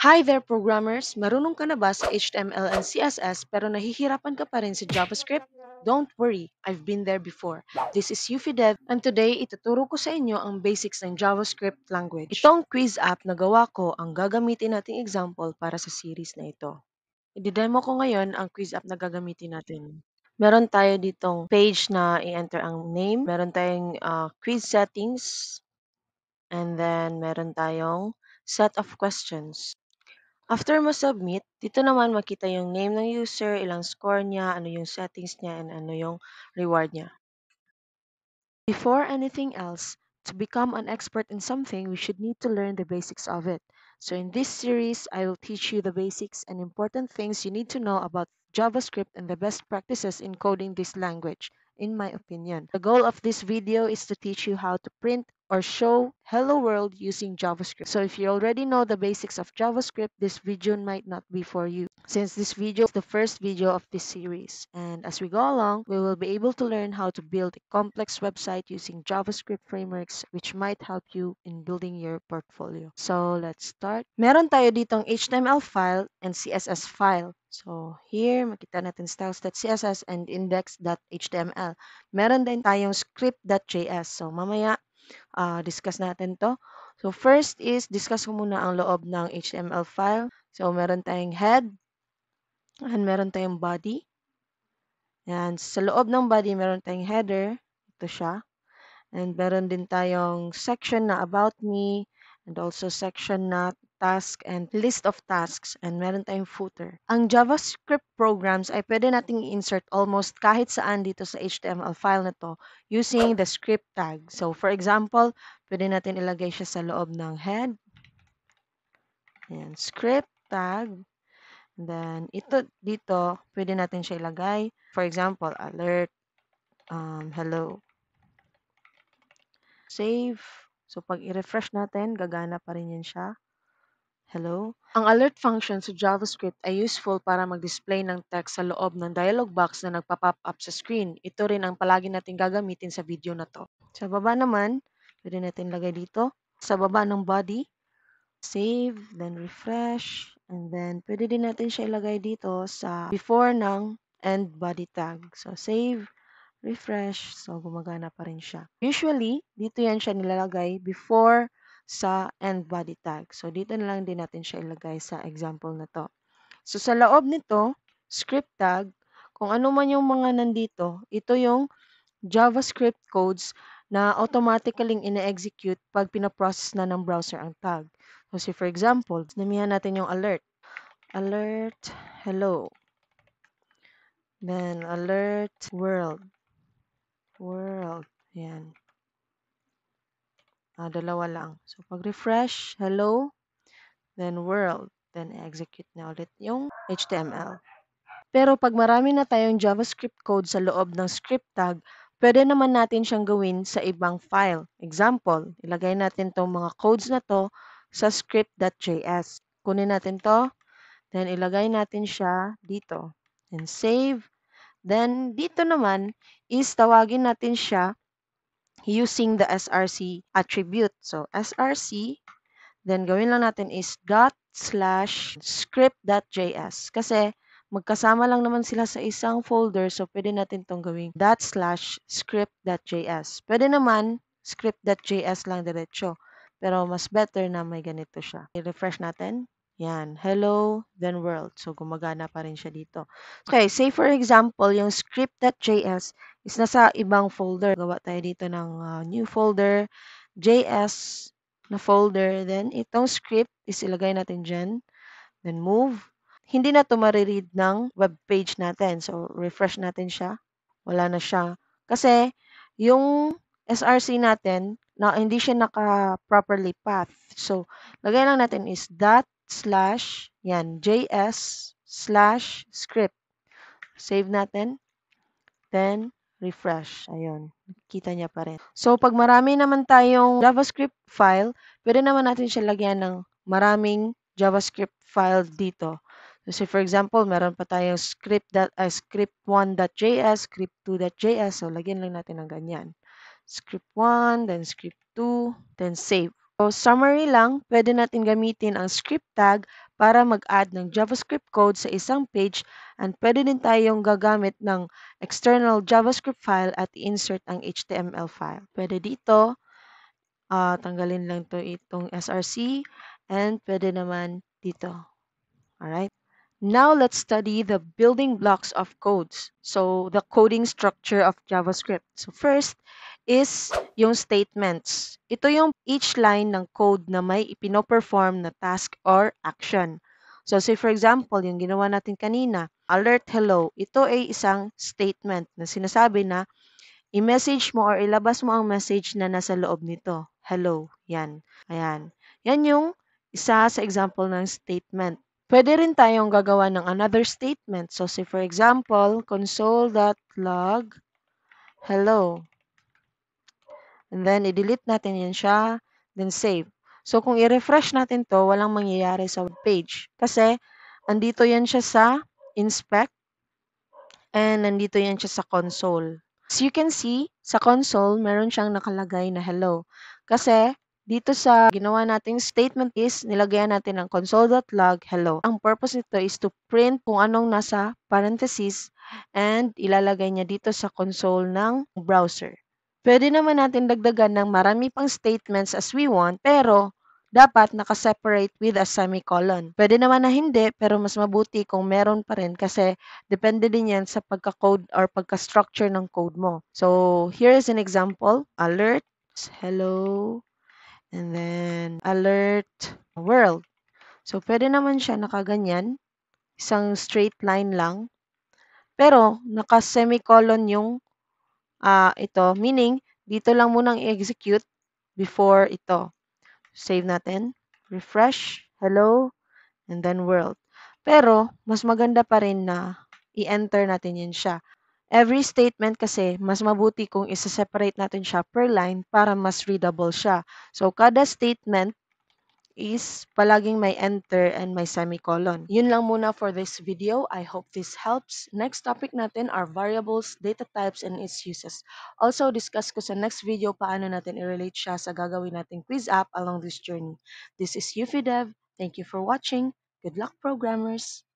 Hi there, programmers! Marunong ka na ba sa HTML and CSS pero nahihirapan ka pa rin sa JavaScript? Don't worry, I've been there before. This is UFIDev and today ituturo ko sa inyo ang basics ng JavaScript language. Itong quiz app na gawa ko ang gagamitin nating example para sa series na ito. I-demo ko ngayon ang quiz app na gagamitin natin. Meron tayo ditong page na i-enter ang name. Meron tayong quiz settings. And then meron tayong set of questions. After mo submit, dito naman makita yung name ng user, ilang score niya, ano yung settings niya, and ano yung reward niya. Before anything else, to become an expert in something, we should need to learn the basics of it. So in this series, I will teach you the basics and important things you need to know about JavaScript and the best practices in coding this language, in my opinion. The goal of this video is to teach you how to print or show hello world using JavaScript. So if you already know the basics of JavaScript, this video might not be for you, since this video is the first video of this series. And as we go along, we will be able to learn how to build a complex website using JavaScript frameworks, which might help you in building your portfolio. So let's start. Meron tayo ditong HTML file and CSS file. So here, makita natin styles.css and index.html. Meron din tayong script.js. So mamaya, discuss natin to. So first is, discuss ko muna ang loob ng HTML file. So meron tayong head, and meron tayong body. Yan. Sa loob ng body, meron tayong header. Ito siya. And meron din tayong section na about me, and also section na task and list of tasks, and meron tayong footer. Ang JavaScript programs ay pwede nating i-insert almost kahit saan dito sa HTML file na to using the script tag. So for example, pwede natin ilagay siya sa loob ng head. Ayan, script tag. And then ito dito, pwede natin siya ilagay. For example, alert, hello. Save. So, pag i-refresh natin, gagana pa rin yan siya. Hello. Ang alert function sa JavaScript ay useful para mag-display ng text sa loob ng dialog box na nagpa-pop up sa screen. Ito rin ang palagi natin gagamitin sa video na to. Sa baba naman, pwede natin lagay dito. Sa baba ng body, save, then refresh, and then pwede din natin siya ilagay dito sa before ng end body tag. So, save, refresh, so gumagana pa rin siya. Usually, dito yan siya nilalagay before sa end body tag. So, dito na lang din natin siya ilagay sa example na to. So, sa loob nito, script tag, kung ano man yung mga nandito, ito yung JavaScript codes na automatically ine-execute pag pinaprocess na ng browser ang tag. So, say for example, namihan natin yung alert. Alert, hello. Then, alert, world. World. Ayan. Dalawa lang. So, pag refresh, hello, then world. Then, execute na ulit yung HTML. Pero pag marami na tayong JavaScript code sa loob ng script tag, pwede naman natin siyang gawin sa ibang file. Example, ilagay natin tong mga codes na to sa script.js. Kunin natin to, then ilagay natin siya dito. And save. Then, dito naman is tawagin natin siya using the src attribute. So, src, then gawin lang natin is ./script.js. Kasi magkasama lang naman sila sa isang folder, so pwede natin itong gawing ./script.js. Pwede naman script.js lang diretso. Pero mas better na may ganito siya. I-refresh natin. Yan. Hello, then world. So, gumagana pa rin siya dito. Okay, say for example, yung script.js is nasa ibang folder. Gawa tayo dito ng new folder, JS na folder. Then, itong script is ilagay natin dyan. Then, move. Hindi na ito mariread ng web page natin. So, refresh natin siya. Wala na siya. Kasi, yung src natin, na hindi siya naka-properly path. So, lagay lang natin is ./js/script. Save natin. Then, refresh. Ayun. Kita niya pa rin. So, pag marami naman tayong JavaScript file, pwede naman natin siya lagyan ng maraming JavaScript file dito. So, for example, meron pa tayong script1.js, script2.js. So, lagyan lang natin ng ganyan. Script1, then script2, then save. So, summary lang, pwede natin gamitin ang script tag para mag-add ng JavaScript code sa isang page and pwede din tayong gagamit ng external JavaScript file at insert ang HTML file. Pwede dito, tanggalin lang itong SRC and pwede naman dito. Alright? Now let's study the building blocks of codes. So the coding structure of JavaScript. So first is yung statements. Ito yung each line ng code na may ipinoperform na task or action. So say for example, yung ginawa natin kanina, alert hello. Ito ay isang statement na sinasabi na i-message mo or ilabas mo ang message na nasa loob nito. Hello. Yan. Ayan. Yan yung isa sa example ng statement. Pwede rin tayong gagawa ng another statement. So, say for example, console.log hello. And then, i-delete natin yan siya. Then, save. So, kung i-refresh natin to, walang mangyayari sa web page. Kasi, andito yan siya sa inspect and nandito yan siya sa console. As you can see, sa console, meron siyang nakalagay na hello. Kasi, dito sa ginawa nating statement is, nilagyan natin ng console.log hello. Ang purpose nito is to print kung anong nasa parenthesis and ilalagay niya dito sa console ng browser. Pwede naman natin dagdagan ng marami pang statements as we want, pero dapat nakaseparate with a semicolon. Pwede naman na hindi, pero mas mabuti kung meron pa rin kasi depende din yan sa pagka-code or pagka-structure ng code mo. So, here is an example. Alert, hello, and then alert, world. So, pwede naman siya nakaganyan, isang straight line lang, pero naka-semicolon yung ito, meaning dito lang munang i-execute before ito. Save natin, refresh, hello, and then world. Pero, mas maganda pa rin na i-enter natin yan siya. Every statement kasi, mas mabuti kung isa-separate natin siya per line para mas readable siya. So, kada statement is palaging may enter and may semicolon. Yun lang muna for this video. I hope this helps. Next topic natin are variables, data types, and its uses. Also, discuss ko sa next video paano natin i-relate siya sa gagawin nating quiz app along this journey. This is UFIDEV. Thank you for watching. Good luck, programmers!